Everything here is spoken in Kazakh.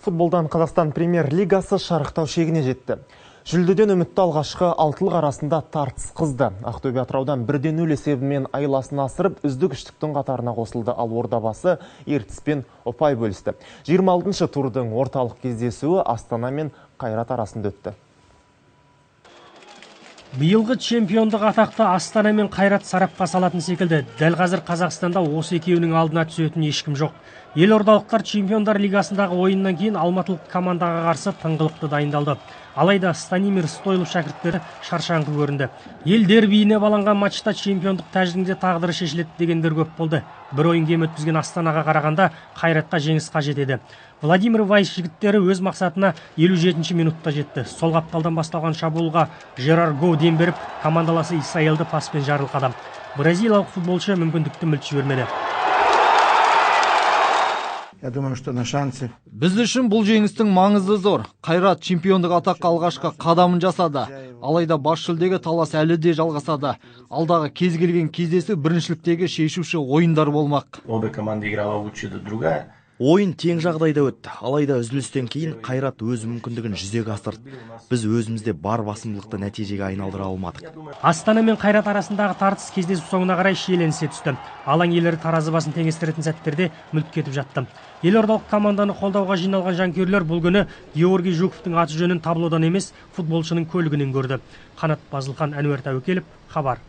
Футболдан Қазақстан премьер-лигасы шарықтау шегіне жетті. Жүлдеден үмітті алғашқы алтылық арасында тартыс қызды. Ақтөбе Атыраудан 1-0 есебімен айласын асырып, үздік үштіктің қатарына қосылды, ал Ордабасы Ертіспен ұпай бөлісті. 26-шы турдың орталық кездесуі Астана мен Қайрат арасында өтті. Биылғы чемпиондық атақты Астана мен Қайрат сарапқа салатын секілді. Дәл қазір Қазақстанда осы екеуінің алдына түсетін ешкім жоқ. Елордалықтар чемпиондар лигасындағы ойыннан кейін алматылық командаға қарсы тыңғылықты дайындалды. Алайда Станимир Стойлов шәкірттері шаршаңқы көрінді. Ел дербиіне баланған матчта чемпиондық тәжірибеде тағдыры шешіледі дегендер көп болды. Бір ойын кем өткізген Астанаға қарағанда Қайратқа жеңіс қажет еді. Владимир Вайс жігіттері өз мақсатына 57-ші минутта жетті. Сол қапталдан басталған шабуылға Жерар Гоу дем беріп, командаласы Исаэльді паспен жарылқады. Бразилиялық футболшы мүмкіндікті мүлт жібермеді. Біз үшін бұл жеңістің маңызы зор. Қайрат чемпиондық атаққа алғашқы қадамын жасады. Алайда бас жүлдеге талас әлі де жалғасады. Алдағы кез келген кездесу біріншіліктегі шешуші ойындар болмақ. Ойын тең жағдайда өтті. Алайда үзілістен кейін Қайрат өз мүмкіндігін жүзеге асырды. Біз өзімізде бар басымдылықты нәтижеге айналдыра алмадық. Астана мен Қайрат арасындағы тартыс кездесу соңына қарай шиеленісе түсті. Алаң иелері таразы басын теңестіретін сәттерде мүлт кетіп жатты. Елордалық команданы қолдауға жиналған жанкүйерлер бұл күні Георгий Жуковтың аты жөнін таблодан емес, футболшының көлігінен көрді. Қанат Базылхан, Әнуар Тәуекелов, хабар.